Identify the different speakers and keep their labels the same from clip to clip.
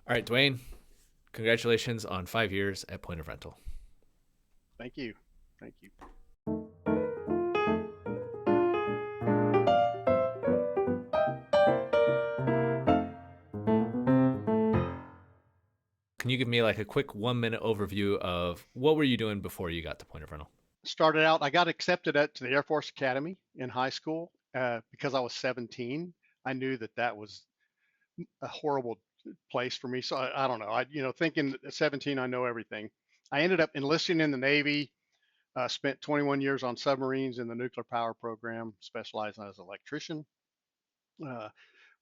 Speaker 1: All right, Duane, congratulations on 5 years at Point of Rental.
Speaker 2: Thank you. Thank you.
Speaker 1: Can you give me like a quick 1 minute overview of what were you doing before you got to Point of Rental?
Speaker 2: Started out, I got accepted to the Air Force Academy in high school because I was 17. I knew that that was a horrible place for me. So I don't know. Thinking at 17, I know everything. I ended up enlisting in the Navy, spent 21 years on submarines in the nuclear power program, specializing as an electrician. Uh,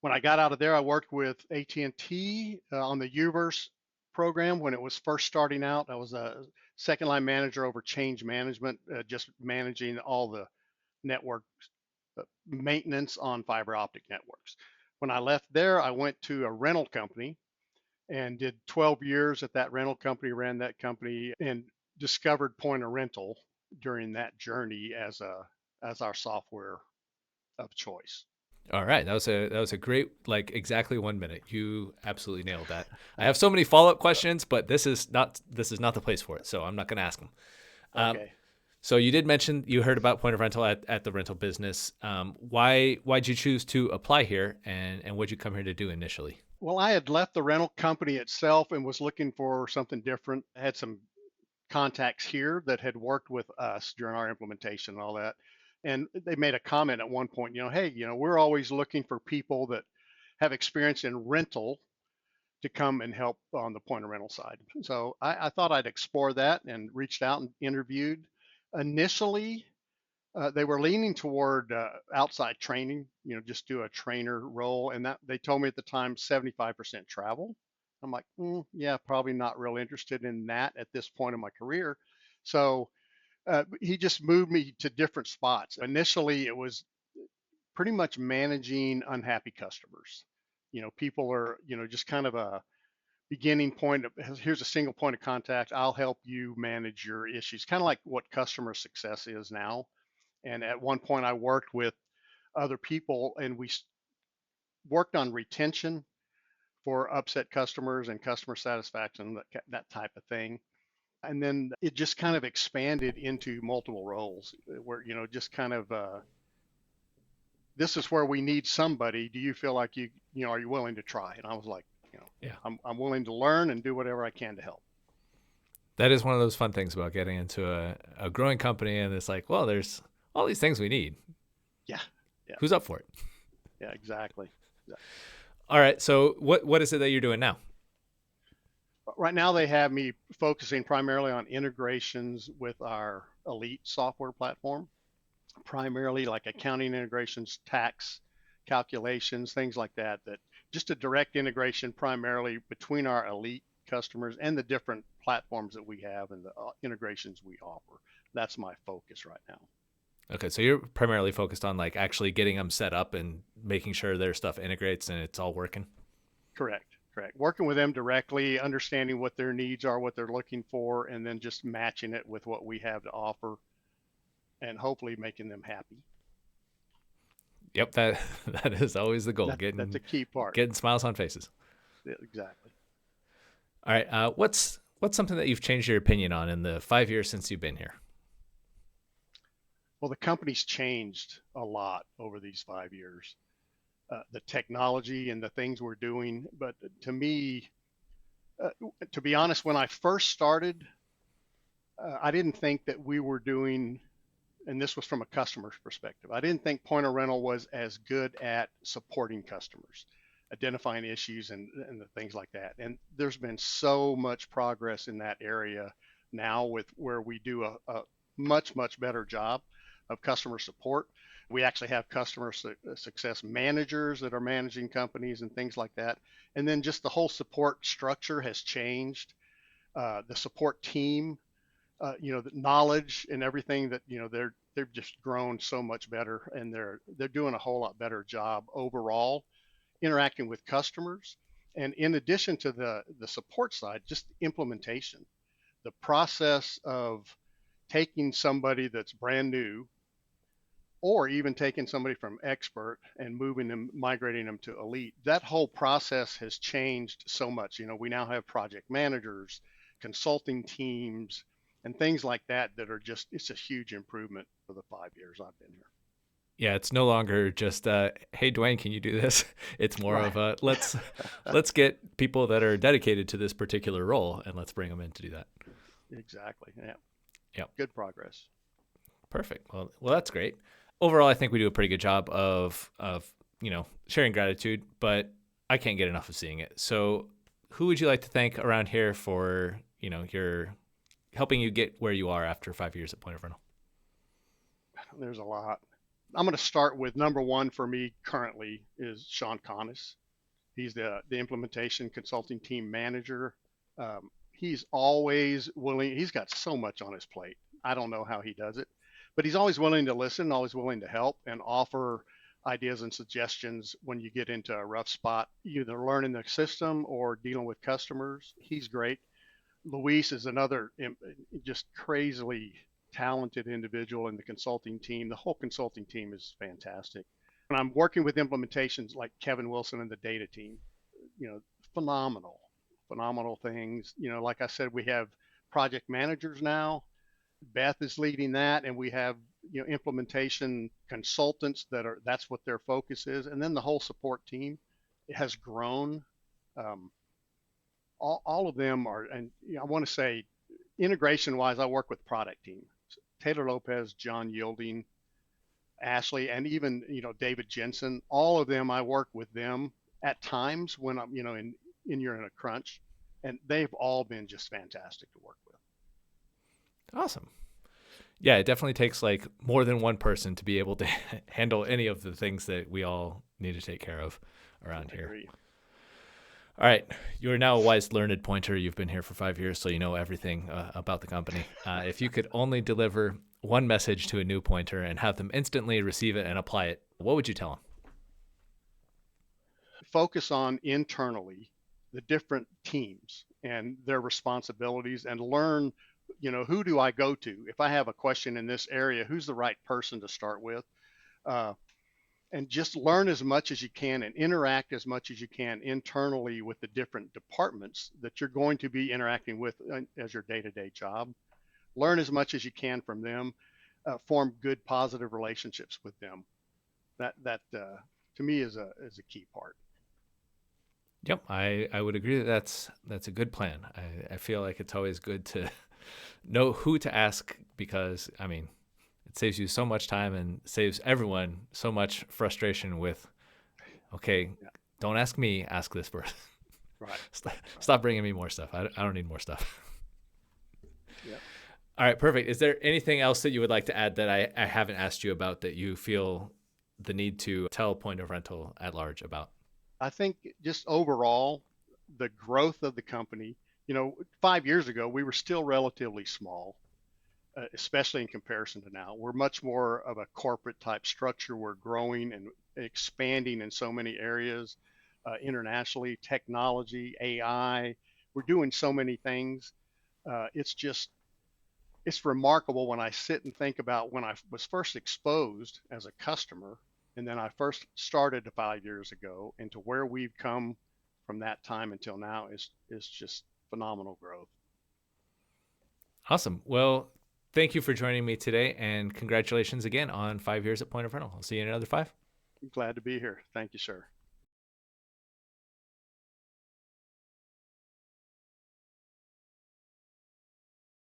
Speaker 2: when I got out of there, I worked with AT&T on the UVerse program when it was first starting out. I was a second line manager over change management, just managing all the network maintenance on fiber optic networks. When I left there, I went to a rental company and did 12 years at that rental company, ran that company, and discovered Point of Rental during that journey as our software of choice.
Speaker 1: All right, that was a great exactly 1 minute. You absolutely nailed that. I have so many follow up questions, but this is not the place for it, so I'm not going to ask them. Um,
Speaker 2: Okay.
Speaker 1: so you did mention you heard about Point of Rental at the rental business. Why'd you choose to apply here, and what'd you come here to do initially?
Speaker 2: Well, I had left the rental company itself and was looking for something different. I had some contacts here that had worked with us during our implementation and all that. And they made a comment at one point, hey, we're always looking for people that have experience in rental to come and help on the point of rental side. So I thought I'd explore that and reached out and interviewed. Initially, they were leaning toward outside training, just do a trainer role. And that they told me at the time 75% travel. I'm like, yeah, probably not real interested in that at this point in my career. So he just moved me to different spots. Initially, it was pretty much managing unhappy customers. People are, just kind of a beginning point of here's a single point of contact. I'll help you manage your issues, kind of like what customer success is now. And at one point, I worked with other people and we worked on retention for upset customers and customer satisfaction, that type of thing. And then it just kind of expanded into multiple roles where, just kind of, this is where we need somebody. Do you feel like are you willing to try? And I was like,
Speaker 1: Yeah,
Speaker 2: I'm willing to learn and do whatever I can to help.
Speaker 1: that is one of those fun things about getting into a growing company, and it's like, well, there's all these things we need.
Speaker 2: Yeah. Yeah.
Speaker 1: Who's up for it?
Speaker 2: Yeah, exactly.
Speaker 1: All right, so what is it that you're doing now?
Speaker 2: Right now, they have me focusing primarily on integrations with our Elite software platform, primarily like accounting integrations, tax calculations, things like that. That just a direct integration primarily between our Elite customers and the different platforms that we have and the integrations we offer. That's my focus right now.
Speaker 1: Okay, so you're primarily focused on like actually getting them set up and making sure their stuff integrates and it's all working.
Speaker 2: Correct. Correct. Working with them directly, understanding what their needs are, what they're looking for, and then just matching it with what we have to offer and hopefully making them happy.
Speaker 1: Yep, that that is always the goal,
Speaker 2: That's a
Speaker 1: getting
Speaker 2: key part.
Speaker 1: getting smiles on faces.
Speaker 2: Yeah, exactly.
Speaker 1: All right, what's something that you've changed your opinion on in the 5 years since you've been here?
Speaker 2: Well, the company's changed a lot over these 5 years. The technology and the things we're doing, but to me, uh, to be honest, when I first started, I didn't think that we were doing, and this was from a customer's perspective. I didn't think Point of Rental was as good at supporting customers, identifying issues and the things like that. And there's been so much progress in that area now with where we do a much, much better job of customer support. We actually have customer success managers that are managing companies and things like that. And then just the whole support structure has changed. The support team, the knowledge and everything that they've just grown so much better, and they're doing a whole lot better job overall interacting with customers. And in addition to the support side, just implementation, the process of taking somebody that's brand new or even taking somebody from expert and moving them, migrating them to elite. That whole process has changed so much. We now have project managers, consulting teams, and things like that are just, it's a huge improvement for the 5 years I've been here.
Speaker 1: Yeah, it's no longer just hey Duane, can you do this? It's more
Speaker 2: Right.
Speaker 1: of let's get people that are dedicated to this particular role and let's bring them in to do that.
Speaker 2: Exactly. Yeah.
Speaker 1: Yep.
Speaker 2: Good progress.
Speaker 1: Perfect. Well, that's great. Overall, I think we do a pretty good job of sharing gratitude, but I can't get enough of seeing it. So, who would you like to thank around here for your helping you get where you are after 5 years at Point of Rental?
Speaker 2: There's a lot. I'm going to start with number one for me currently is Sean Connis. He's the implementation consulting team manager. He's always willing. He's got so much on his plate. I don't know how he does it, but he's always willing to listen, always willing to help and offer ideas and suggestions when you get into a rough spot, either learning the system or dealing with customers. He's great. Luis is another just crazily talented individual in the consulting team. The whole consulting team is fantastic. When I'm working with implementations like Kevin Wilson and the data team, you know, phenomenal, phenomenal things. Like I said, we have project managers now. Beth is leading that, and we have implementation consultants that's what their focus is, and then the whole support team has grown. Um, all of them are, and I want to say, integration wise, I work with product team. Taylor Lopez, John Yielding, Ashley, and even David Jensen. All of them, I work with them at times when I'm you're in a crunch, and they've all been just fantastic to work with.
Speaker 1: Awesome. Yeah, it definitely takes like more than one person to be able to handle any of the things that we all need to take care of around
Speaker 2: I
Speaker 1: here.
Speaker 2: agree.
Speaker 1: All right. You are now a wise, learned pointer. You've been here for 5 years, so you know everything about the company. If you could only deliver one message to a new pointer and have them instantly receive it and apply it, what would you tell them?
Speaker 2: Focus on internally the different teams and their responsibilities, and learn, who do I go to if I have a question in this area? Who's the right person to start with? Uh, and just learn as much as you can and interact as much as you can internally with the different departments that you're going to be interacting with as your day-to-day job. Learn as much as you can from them. Form good, positive relationships with them. That to me is a key part.
Speaker 1: Yep, I would agree that that's a good plan. I feel like it's always good to know who to ask because, I mean, it saves you so much time and saves everyone so much frustration with, okay,
Speaker 2: Yeah.
Speaker 1: don't ask me, ask this person.
Speaker 2: Right.
Speaker 1: Stop bringing me more stuff. I don't need more stuff.
Speaker 2: Yeah.
Speaker 1: All right, perfect. Is there anything else that you would like to add that I haven't asked you about that you feel the need to tell Point of Rental at large about?
Speaker 2: I think just overall, the growth of the company, 5 years ago, we were still relatively small, especially in comparison to now. We're much more of a corporate type structure. We're growing and expanding in so many areas, internationally, technology, AI. We're doing so many things. It's remarkable when I sit and think about when I was first exposed as a customer, and then I first started 5 years ago, and to where we've come from that time until now is just phenomenal growth.
Speaker 1: Awesome. Well, thank you for joining me today, and congratulations again on 5 years at Point of Rental. I'll see you in another 5.
Speaker 2: Glad to be here. Thank you, sir.